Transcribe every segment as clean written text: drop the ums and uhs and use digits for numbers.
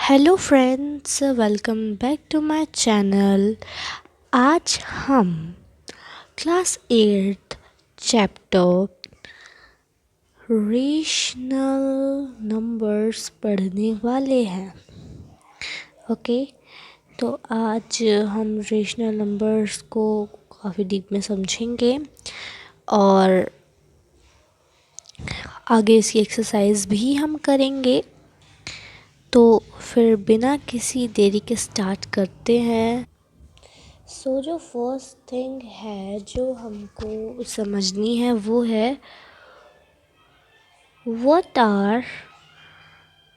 Hello friends, welcome back to my channel. आज हम class 8 chapter rational numbers पढ़ने वाले हैं। ओके, तो आज हम रेशनल नंबर्स को काफ़ी डीप में समझेंगे और आगे इसकी एक्सरसाइज भी हम करेंगे। तो फिर बिना किसी देरी के स्टार्ट करते हैं। जो फर्स्ट थिंग है जो हमको समझनी है वो है व्हाट आर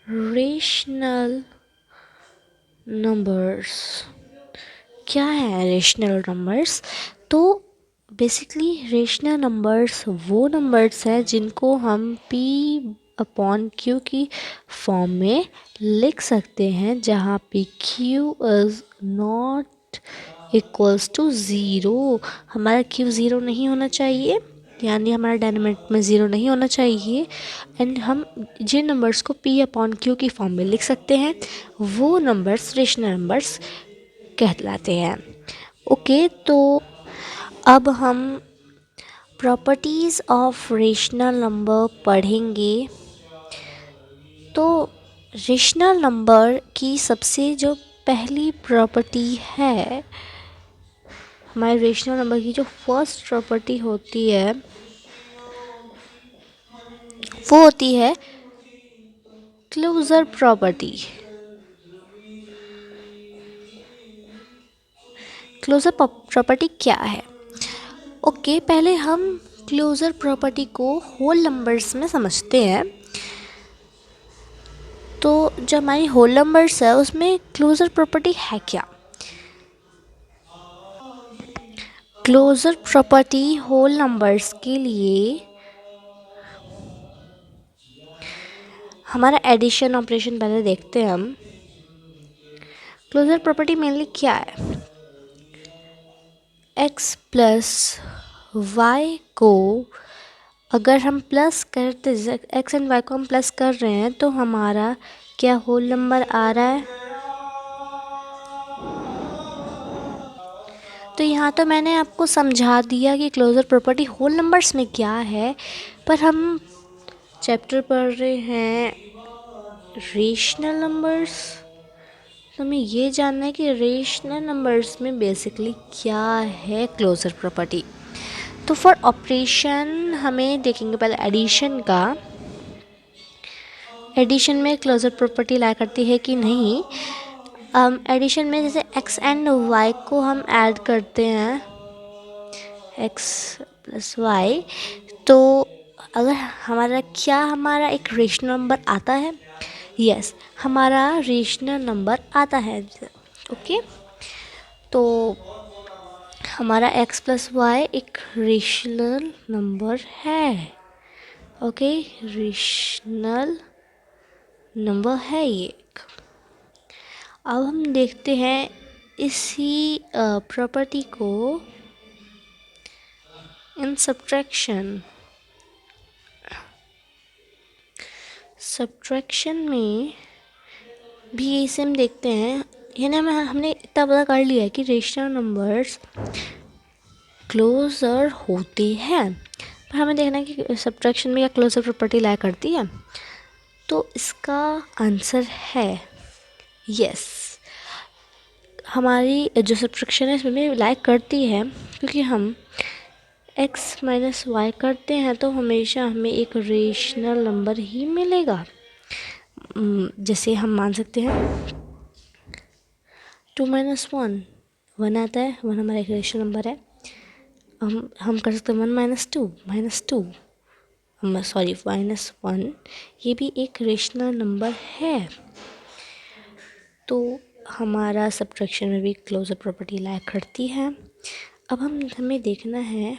रेशनल नंबर्स। क्या है रेशनल नंबर्स? तो बेसिकली रेशनल नंबर्स वो नंबर्स हैं जिनको हम p अपॉन q की फॉर्म में लिख सकते हैं, जहाँ पे q is not equals to zero. हमारा q ज़ीरो नहीं होना चाहिए, यानी हमारा डिनोमिनेटर में ज़ीरो नहीं होना चाहिए। एंड हम जिन नंबर्स को p अपॉन q की फॉर्म में लिख सकते हैं वो नंबर्स रेशनल नंबर्स कहलाते हैं। ओके, तो अब हम प्रॉपर्टीज़ ऑफ रेशनल नंबर पढ़ेंगे। तो रेशनल नंबर की सबसे जो पहली प्रॉपर्टी है, हमारे रेशनल नंबर की जो फर्स्ट प्रॉपर्टी होती है वो होती है क्लोजर प्रॉपर्टी। क्लोजर प्रॉपर्टी क्या है? ओके, पहले हम क्लोजर प्रॉपर्टी को होल नंबर्स में समझते हैं। तो जो हमारी होल नंबर्स है उसमें क्लोजर प्रॉपर्टी है क्या? क्लोजर प्रॉपर्टी होल नंबर्स के लिए हमारा एडिशन ऑपरेशन पहले देखते हैं हम। क्लोजर प्रॉपर्टी मेनली क्या है? x प्लस वाई को अगर हम प्लस करते, x एंड y को हम प्लस कर रहे हैं तो हमारा क्या होल नंबर आ रहा है? तो यहाँ तो मैंने आपको समझा दिया कि क्लोजर प्रॉपर्टी होल नंबर्स में क्या है, पर हम चैप्टर पढ़ रहे हैं रेशनल नंबर्स। तो हमें ये जानना है कि रेशनल नंबर्स में बेसिकली क्या है क्लोजर प्रॉपर्टी। तो फॉर ऑपरेशन हमें देखेंगे पहले एडिशन का। एडिशन में क्लोजर प्रॉपर्टी ला करती है कि नहीं। एडिशन में जैसे x एंड y को हम ऐड करते हैं, x प्लस वाई, तो अगर हमारा एक रेशनल नंबर आता है। यस, हमारा रेशनल नंबर आता है। ओके, तो हमारा x प्लस वाई एक रेशनल नंबर है। ओके, रेशनल नंबर है ये। अब हम देखते हैं इसी प्रॉपर्टी को इन सब्ट्रैक्शन में भी इसे हम देखते हैं। यानी हमने इतना पता कर लिया है कि रेशनल नंबर्स क्लोजर होते हैं, पर हमें देखना है कि सब्ट्रैक्शन में क्या क्लोजर प्रॉपर्टी ला करती है। तो इसका आंसर है यस। हमारी जो सब्ट्रैक्शन है इसमें भी लाइक करती है, क्योंकि हम x माइनस वाई करते हैं तो हमेशा हमें एक रेशनल नंबर ही मिलेगा। जैसे हम मान सकते हैं 2 माइनस वन आता है। वन हमारा एक रेशनल नंबर है। हम कर सकते हैं 1 minus two sorry minus one, ये भी एक रेशनल नंबर है। तो हमारा सब्ट्रैक्शन में भी क्लोजर प्रॉपर्टी लायक करती है। अब हमें देखना है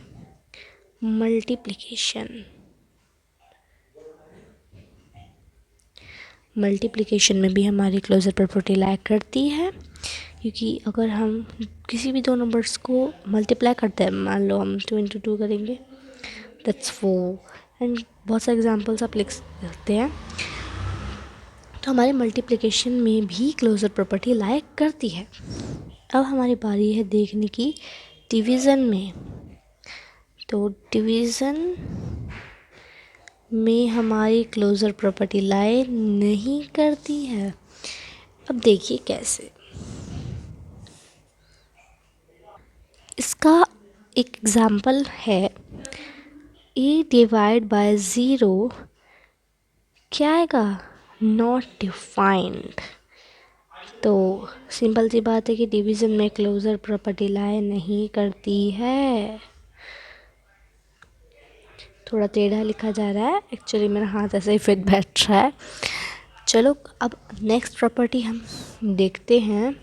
मल्टीप्लिकेशन में भी हमारी क्लोजर प्रॉपर्टी लायक करती है, क्योंकि अगर हम किसी भी दो नंबर्स को मल्टीप्लाई करते हैं, मान लो हम 2 इंटू 2 करेंगे, दैट्स 4। एंड बहुत सारे एग्जांपल्स आप लिख सकते हैं तो हमारे मल्टीप्लिकेशन में भी क्लोजर प्रॉपर्टी लाइक करती है। अब हमारी बारी है देखने की डिवीज़न में। तो डिवीज़न में हमारी क्लोजर प्रॉपर्टी लाई नहीं करती है। अब देखिए कैसे। इसका एक एग्ज़ाम्पल है ए डिवाइड बाय ज़ीरो, क्या आएगा, नॉट डिफाइंड। तो सिंपल सी बात है कि डिवीज़न में क्लोजर प्रॉपर्टी लाई नहीं करती है। थोड़ा टेढ़ा लिखा जा रहा है, एक्चुअली मेरा हाथ ऐसे ही फिट बैठ रहा है। चलो अब नेक्स्ट प्रॉपर्टी हम देखते हैं।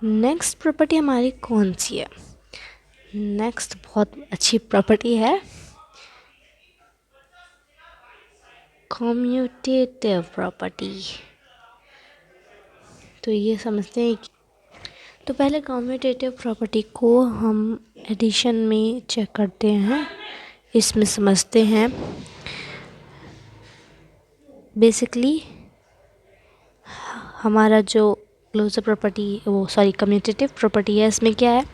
नेक्स्ट प्रॉपर्टी हमारी कौन सी है? नेक्स्ट बहुत अच्छी प्रॉपर्टी है, कम्यूटेटिव प्रॉपर्टी। तो ये समझते हैं तो पहले कम्यूटेटिव प्रॉपर्टी को हम एडिशन में चेक करते हैं, इसमें समझते हैं। बेसिकली हमारा जो क्लोजर प्रॉपर्टी कम्यूटेटिव प्रॉपर्टी है, इसमें क्या है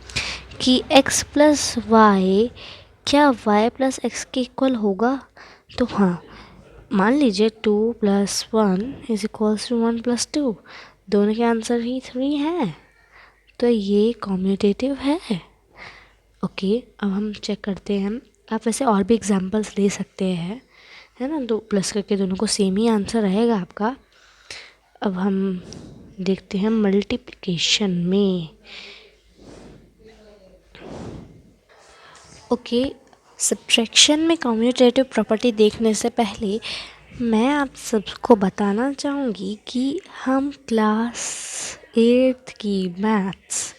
कि x प्लस वाई क्या y प्लस एक्स के इक्वल होगा। तो हाँ, मान लीजिए 2 + 1 इज इक्वल्स टू 1 + 2, दोनों के आंसर ही 3 हैं, तो ये कम्यूटेटिव है। ओके, अब हम चेक करते हैं। आप वैसे और भी एग्जांपल्स ले सकते हैं, है ना, दो प्लस करके दोनों को सेम ही आंसर रहेगा आपका। अब हम देखते हैं मल्टीप्लिकेशन में। ओके, सब्ट्रैक्शन में कम्यूटेटिव प्रॉपर्टी देखने से पहले मैं आप सबको बताना चाहूँगी कि हम क्लास 8th की मैथ्स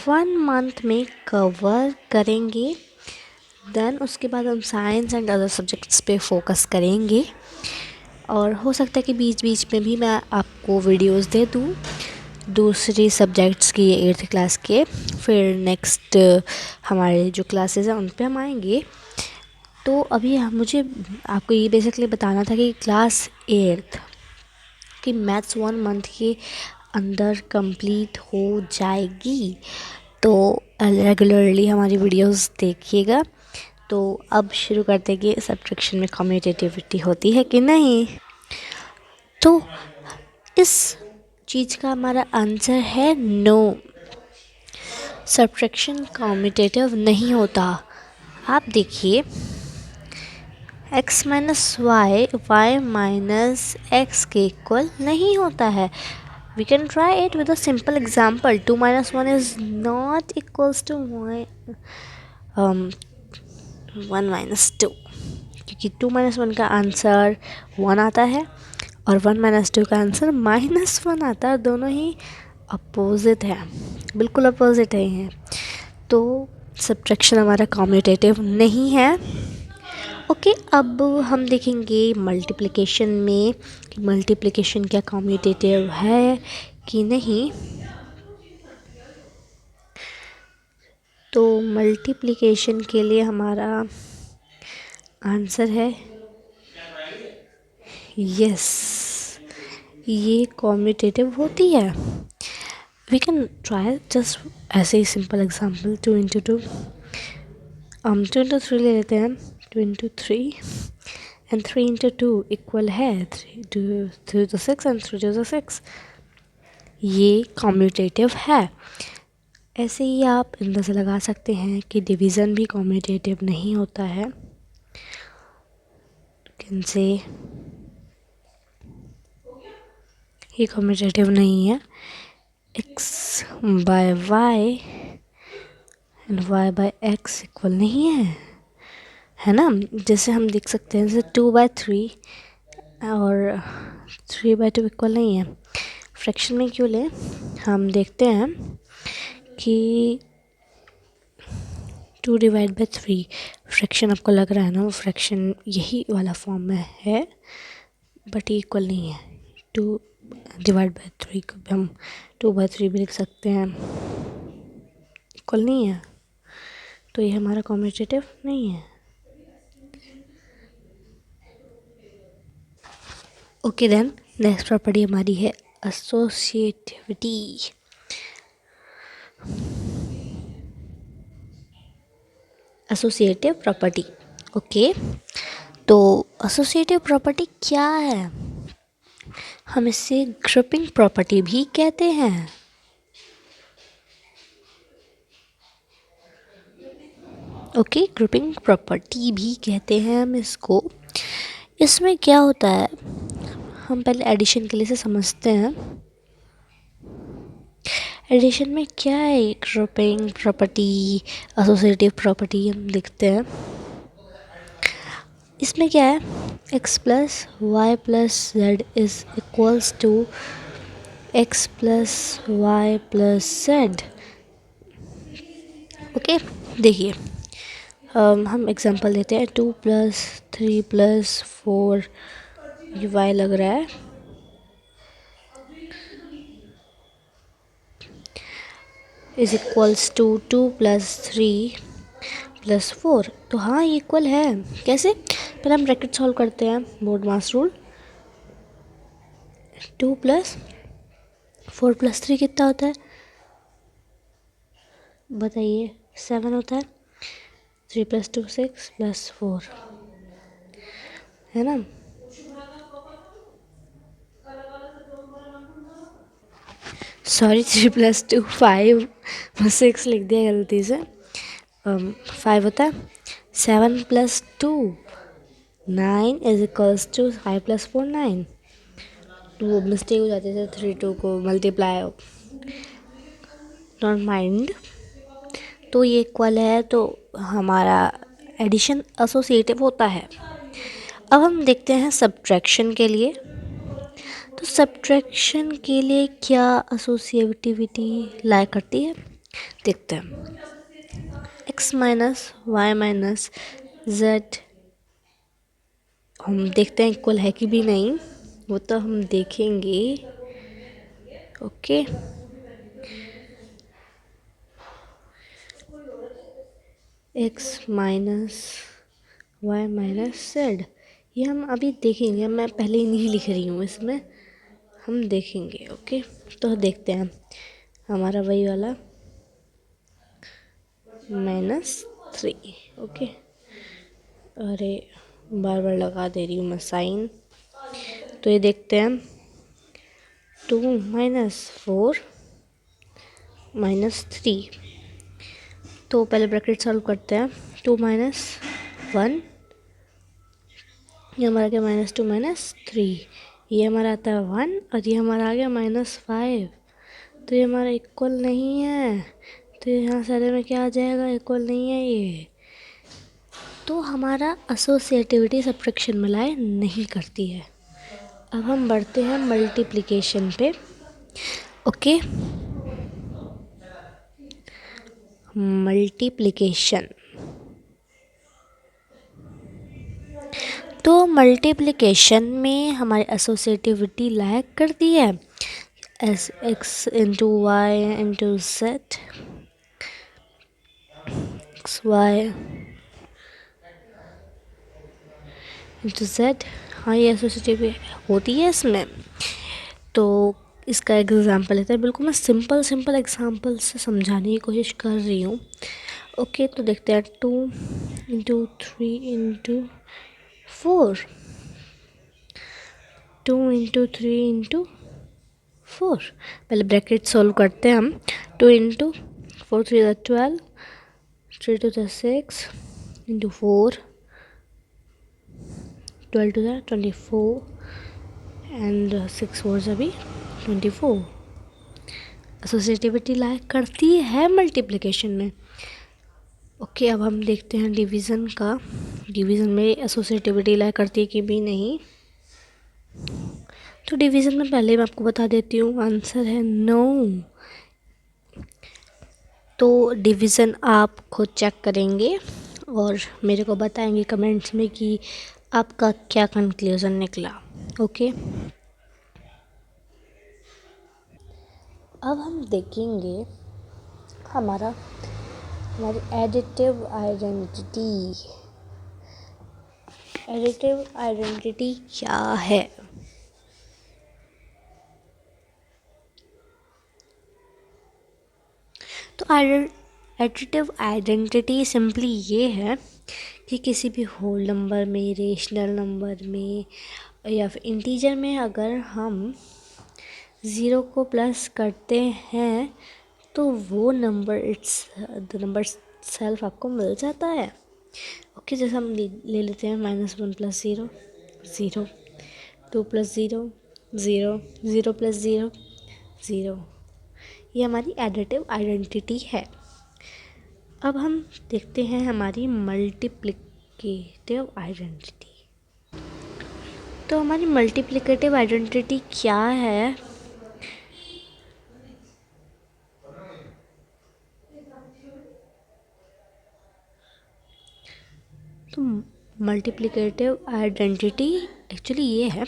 1 मंथ में कवर करेंगे। देन उसके बाद हम साइंस एंड अदर सब्जेक्ट्स पे फोकस करेंगे, और हो सकता है कि बीच बीच में भी मैं आपको वीडियोस दे दूँ दूसरी सब्जेक्ट्स की 8th क्लास के। फिर नेक्स्ट हमारे जो क्लासेस हैं उन पे हम आएंगे। तो अभी मुझे आपको ये बेसिकली बताना था कि क्लास 8th की मैथ्स 1 मंथ के अंदर कंप्लीट हो जाएगी। तो रेगुलरली हमारी वीडियोस देखिएगा। तो अब शुरू करते हैं कि सब्ट्रैक्शन में कम्यूटेटिविटी होती है कि नहीं। तो इस चीज़ का हमारा आंसर है नो, सब्ट्रैक्शन कम्यूटेटिव नहीं होता। आप देखिए, x minus y y minus x के इक्वल नहीं होता है। We can try it with a simple example. 2 minus 1 is not equals to 1 minus 2, क्योंकि 2 minus 1 का आंसर 1 आता है और 1 minus 2 का आंसर -1 आता है। दोनों ही अपोजिट है, बिल्कुल अपोजिट है। तो सब्ट्रैक्शन हमारा कम्यूटेटिव नहीं है। ओके, अब हम देखेंगे मल्टीप्लिकेशन में कि मल्टीप्लिकेशन क्या कम्यूटेटिव है कि नहीं। तो मल्टीप्लिकेशन के लिए हमारा आंसर है यस, ये कम्यूटेटिव होती है। वी कैन ट्राई जस्ट ऐसे ही सिंपल एग्जांपल 2 × 2, 2 × 3 ले लेते हैं। 2 × 3 एंड 3 × 2 इक्वल है 3 to 6 एंड 3 to 6। ये कम्यूटेटिव है। ऐसे ही आप अंदाज़ा लगा सकते हैं कि डिवीज़न भी कम्यूटेटिव नहीं होता है। कैन से ये कम्यूटेटिव नहीं है। x by y and y by x equal नहीं है ना। जैसे हम देख सकते हैं, जैसे 2/3 और 3/2 इक्वल नहीं है। फ्रैक्शन में क्यों लें, हम देखते हैं कि 2 डिवाइड बाई 3 फ्रैक्शन आपको लग रहा है ना, वो फ्रैक्शन यही वाला फॉर्म में है, बट ये इक्वल नहीं है। 2 डिवाइड बाई 3 को भी हम 2/3 भी लिख सकते हैं, इक्वल नहीं है। तो ये हमारा कम्यूटेटिव नहीं है। ओके देन नेक्स्ट प्रॉपर्टी हमारी है एसोसिएटिविटी। Associative property. ओके, तो एसोसिएटिव प्रॉपर्टी क्या है? हम इसे ग्रुपिंग प्रॉपर्टी भी कहते हैं। ओके, ग्रुपिंग प्रॉपर्टी भी कहते हैं हम इसको। इसमें क्या होता है, हम पहले एडिशन के लिए से समझते हैं। एडिशन में क्या है, ग्रुपिंग प्रॉपर्टी, एसोसिएटिव प्रॉपर्टी हम देखते हैं। इसमें क्या है, x plus y plus z is equals to x plus y plus z. Okay, देखिए हम एग्जांपल देते हैं 2 प्लस 3 प्लस 4, ये y लग रहा है, is equals to 2 plus 3 plus 4। तो हाँ, ये इक्वल है। कैसे? पहले हम ब्रैकेट सॉल्व करते हैं, बोर्ड मास रूल। 2 प्लस 4 प्लस 3 कितना होता है बताइए? 7 होता है। 3 प्लस 2 6 प्लस 4, है ना? सॉरी, 3 प्लस 2 5, 6 लिख दिया गलती से। 5 होता है। 7 plus 2 9 is equals to 5 plus 4 9। तो वो मिस्टेक हो जाती है, 3 2 को मल्टीप्लाई, डोंट माइंड। तो ये इक्वल है, तो हमारा एडिशन एसोसिएटिव होता है। अब हम देखते हैं सब्ट्रैक्शन के लिए। तो सब्ट्रैक्शन के लिए क्या एसोसिएटिविटी लाई करती है, देखते हैं। x minus y minus z, हम देखते हैं इक्वल है कि भी नहीं, वो तो हम देखेंगे। Okay, x minus y minus z, ये हम अभी देखेंगे। मैं पहले ही नहीं लिख रही हूँ, इसमें हम देखेंगे। ओके, तो देखते हैं हमारा वही वाला -3। ओके, अरे बार बार लगा दे रही हूँ मैं साइन। तो ये देखते हैं 2 माइनस 4 माइनस 3। तो पहले ब्रैकेट सॉल्व करते हैं। 2 माइनस 1, ये हमारा आ गया -2 माइनस 3, ये हमारा आता है 1, और ये हमारा आ गया -5। तो ये हमारा इक्वल नहीं है, तो यहाँ सारे में क्या आ जाएगा, इक्वल नहीं है ये। तो हमारा एसोसिएटिविटी सब्ट्रैक्शन में लाई नहीं करती है। अब हम बढ़ते हैं मल्टीप्लिकेशन पे। Okay, multiplication. तो मल्टीप्लिकेशन में हमारी एसोसिएटिविटी लैग करती है। As x into y into z, x y into z, हाँ ये एसोसिएटिव होती है इसमें। तो इसका एग्जांपल लेते हैं। बिल्कुल मैं सिंपल एग्जांपल से समझाने की कोशिश कर रही हूँ। ओके, तो देखते हैं 2 इंटू 3 इंटू 4, 2 इंटू 3 इंटू 4। पहले ब्रैकेट सॉल्व करते हैं हम। 2 इंटू 4 3 12, 3 2 6 इंटू 4, 12 2 24, एंड 6 4 अभी 24। एसोसिएटिविटी लाइक करती है मल्टीप्लिकेशन में। ओके, अब हम देखते हैं डिवीज़न का। डिवीज़न में एसोसिएटिविटी लाइक करती है कि भी नहीं। तो डिवीज़न में पहले मैं आपको बता देती हूँ, आंसर है नो। तो डिवीज़न आप खुद चेक करेंगे और मेरे को बताएंगे कमेंट्स में कि आपका क्या कंक्लूज़न निकला। ओके, अब हम देखेंगे हमारी एडिटिव आइडेंटिटी। एडिटिव आइडेंटिटी क्या है? तो एडिटिव आइडेंटिटी सिंपली ये है कि किसी भी होल नंबर में, रेशनल नंबर में या फिर इंटीजर में अगर हम 0 को प्लस करते हैं तो वो द नंबर सेल्फ आपको मिल जाता है। ओके, जैसे हम ले लेते हैं -1 + 0 0, 2 + 0 0, 0 + 0 0। ये हमारी एडिटिव आइडेंटिटी है। अब हम देखते हैं हमारी मल्टीप्लिकेटिव आइडेंटिटी। तो हमारी मल्टीप्लिकेटिव आइडेंटिटी क्या है? तो मल्टीप्लिकेटिव आइडेंटिटी एक्चुअली ये है,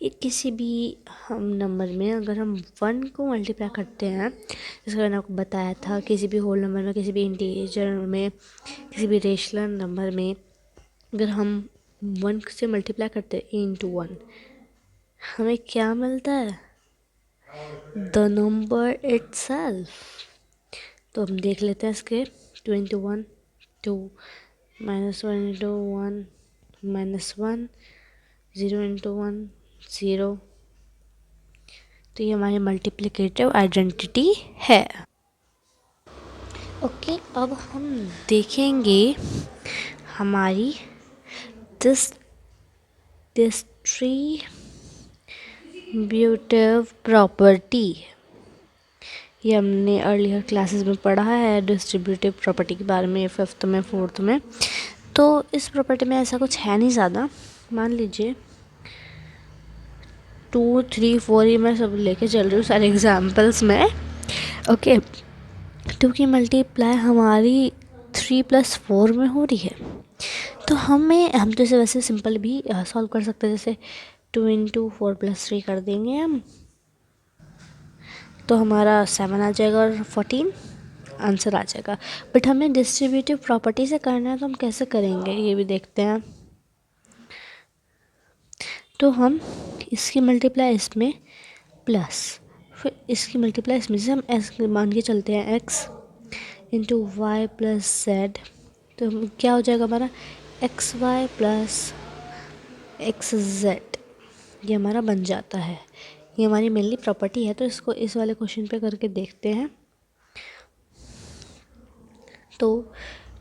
ये किसी भी हम नंबर में अगर हम 1 को मल्टीप्लाई करते हैं, जैसे मैंने आपको बताया था, किसी भी होल नंबर में, किसी भी इंटीजर में, किसी भी रेशनल नंबर में अगर हम 1 से मल्टीप्लाई करते हैं इंटू 1, हमें क्या मिलता है? The number itself. तो हम देख लेते हैं इसके 2 इंटू 1 2, -1 इंटू 1 -1, 0 इंटू 1 0। तो ये हमारी मल्टीप्लिकेटिव आइडेंटिटी है। ओके, अब हम देखेंगे हमारी डिस्ट्रीब्यूटिव प्रॉपर्टी। ये हमने अर्लियर क्लासेस में पढ़ा है डिस्ट्रीब्यूटिव प्रॉपर्टी के बारे में, 5th में 4th में। तो इस प्रॉपर्टी में ऐसा कुछ है नहीं ज़्यादा। मान लीजिए 2 3 4 ही मैं सब लेके चल रही हूँ सारे एग्जाम्पल्स में। ओके, 2 की मल्टीप्लाई हमारी 3 + 4 में हो रही है। तो हम तो इसे वैसे सिंपल भी सॉल्व कर सकते हैं, जैसे 2 इंटू 4 + 3 कर देंगे हम, तो हमारा 7 आ जाएगा और 14 आंसर आ जाएगा। बट हमें डिस्ट्रीब्यूटिव प्रॉपर्टी से करना है, तो हम कैसे करेंगे ये भी देखते हैं। तो हम इसकी मल्टीप्लाई इसमें प्लस, फिर इसकी मल्टीप्लाई इसमें, जैसे हम एस मान के चलते हैं x इंटू वाई + z, तो क्या हो जाएगा हमारा xy + xz। ये हमारा बन जाता है। ये हमारी मेनली प्रॉपर्टी है। तो इसको इस वाले क्वेश्चन पे करके देखते हैं। तो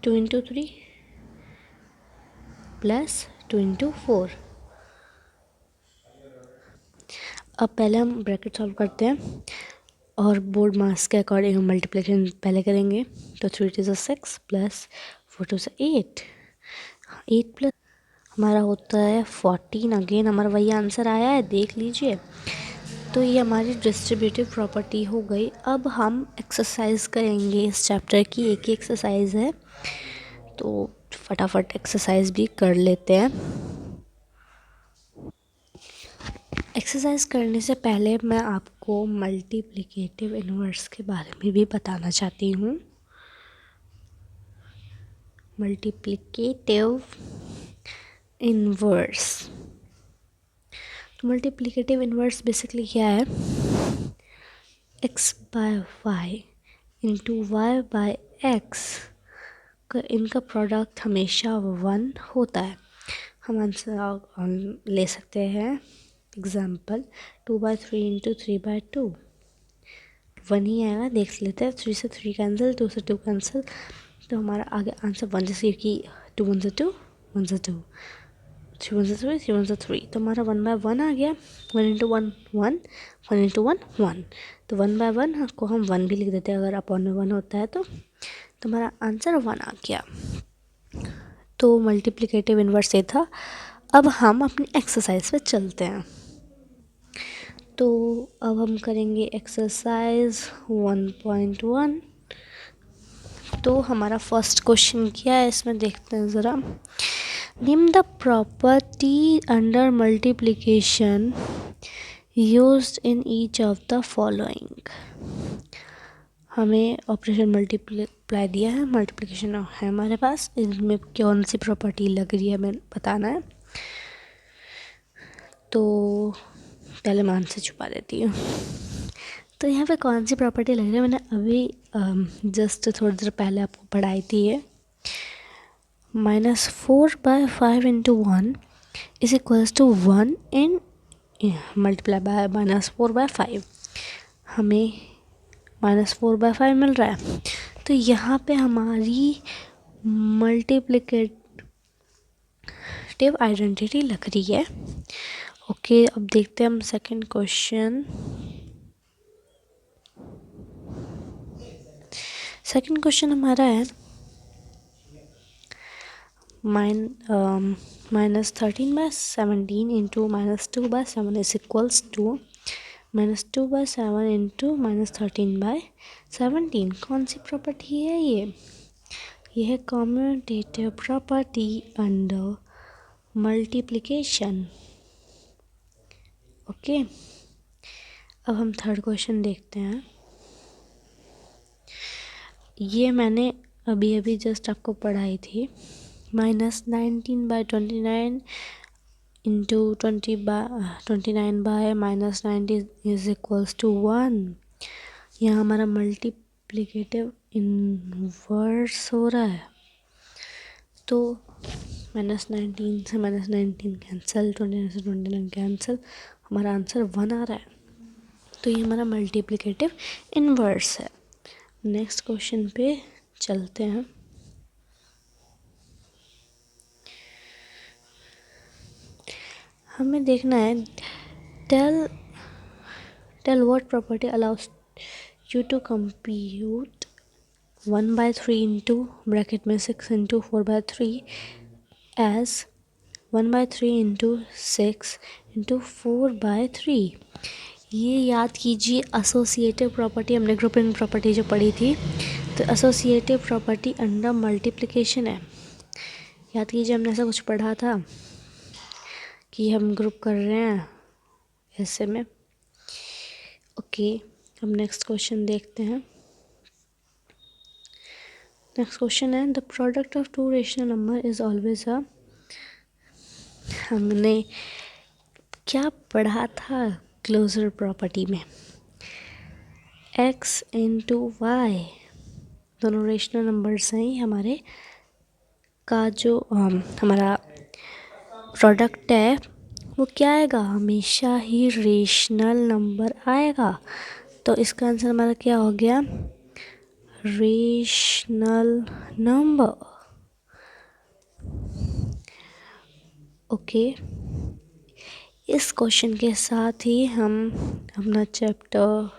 2 इंटू 3 + 2 इंटू 4। अब पहले हम ब्रैकेट सॉल्व करते हैं और बोर्ड मास के अकॉर्डिंग हम मल्टीप्लिकेशन पहले करेंगे। तो 3 × 6 + 4 × 8, 8 प्लस हमारा होता है 14। अगेन हमारा वही आंसर आया है, देख लीजिए। तो ये हमारी डिस्ट्रीब्यूटिव प्रॉपर्टी हो गई। अब हम एक्सरसाइज करेंगे इस चैप्टर की, एक ही एक्सरसाइज है, तो फटाफट एक्सरसाइज भी कर लेते हैं। एक्सरसाइज करने से पहले मैं आपको मल्टीप्लिकेटिव इन्वर्स के बारे में भी बताना चाहती हूँ। मल्टीप्लिकेटिव इन्वर्स, तो मल्टीप्लिकेटिव इन्वर्स बेसिकली क्या है? x/y इंटू y/x का इनका प्रोडक्ट हमेशा 1 होता है। हम आंसर ले सकते हैं एग्जाम्पल 2/3 इंटू 3/2, 1 ही आएगा। देख लेते हैं, 3 से 3 कैंसिल, 2 से 2 कैंसिल, तो हमारा आगे आंसर 1, जैसे कि 2 1 × 2 1 × 2, 3 1 × 3 3 1 × 3, तो हमारा 1/1 आ गया। 1 इंटू 1 1, 1 इंटू 1 1, तो 1/1 को हम 1 भी लिख देते हैं अगर अपॉन में 1 होता है तो हमारा आंसर 1 आ गया। तो मल्टीप्लिकेटिव इन्वर्स ये था। अब हम अपनी एक्सरसाइज पे चलते हैं। तो अब हम करेंगे एक्सरसाइज 1.1। तो हमारा फर्स्ट क्वेश्चन क्या है इसमें देखते हैं ज़रा। Name the property under multiplication used in each of the following. हमें ऑपरेशन मल्टीप्लाई दिया है, मल्टीप्लिकेशन है हमारे पास, इनमें कौन सी प्रॉपर्टी लग रही है हमें बताना है। तो पहले मैं आंसर छुपा देती हूँ। तो यहाँ पे कौन सी प्रॉपर्टी लग रही है, मैंने अभी जस्ट थोड़ी देर पहले आपको पढ़ाई थी ये। -4/5 × 1 is equals to 1 in multiply by -4/5। हमें -4/5 मिल रहा है, तो यहाँ पे हमारी मल्टीप्लिकेटिव आइडेंटिटी लग रही है। ओके, अब देखते हैं हम सेकंड क्वेश्चन। सेकंड क्वेश्चन हमारा है -13/17 × -2/7 इज इक्वल्स टू -2/7 × -13/17। कौन सी प्रॉपर्टी है ये? है commutative property under multiplication. Okay, अब हम थर्ड क्वेश्चन देखते हैं। ये मैंने अभी जस्ट आपको पढ़ाई थी। -19/29 × 20/29/-90 इज इक्वल्स टू 1। यहाँ हमारा मल्टीप्लिकेटिव इन्वर्स हो रहा है, तो -19 से -19 कैंसिल, 29 से 29 कैंसिल, हमारा आंसर 1 आ रहा है। तो ये हमारा मल्टीप्लिकेटिव इन्वर्स है। नेक्स्ट क्वेश्चन पे चलते हैं। हमें देखना है tell what property allows you to compute 1/3 into bracket में 6 × 4/3 एज 1/3 × 6 × 4/3। ये याद कीजिए, एसोसिएटिव प्रॉपर्टी हमने ग्रुपिंग प्रॉपर्टी जो पढ़ी थी, तो एसोसिएटिव प्रॉपर्टी अंडर मल्टीप्लिकेशन है। याद कीजिए, हमने ऐसा कुछ पढ़ा था कि हम ग्रुप कर रहे हैं ऐसे में। ओके, अब नेक्स्ट क्वेश्चन देखते हैं। नेक्स्ट क्वेश्चन है the product of two rational number is always a. हमने क्या पढ़ा था क्लोजर प्रॉपर्टी में? x × y दोनों रेशनल नंबर्स हैं हमारे का, जो हमारा प्रोडक्ट है वो क्या आएगा? हमेशा ही रेशनल नंबर आएगा। तो इसका आंसर हमारा क्या हो गया? Rational number. ओके, इस क्वेश्चन के साथ ही हम अपना चैप्टर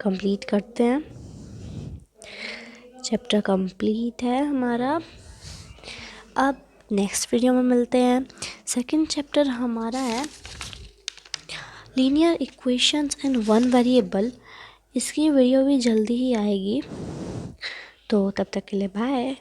कंप्लीट करते हैं। चैप्टर कंप्लीट है हमारा। अब नेक्स्ट वीडियो में मिलते हैं। सेकंड चैप्टर हमारा है linear equations and one variable. इसकी वीडियो भी जल्दी ही आएगी, तो तब तक के लिए बाय।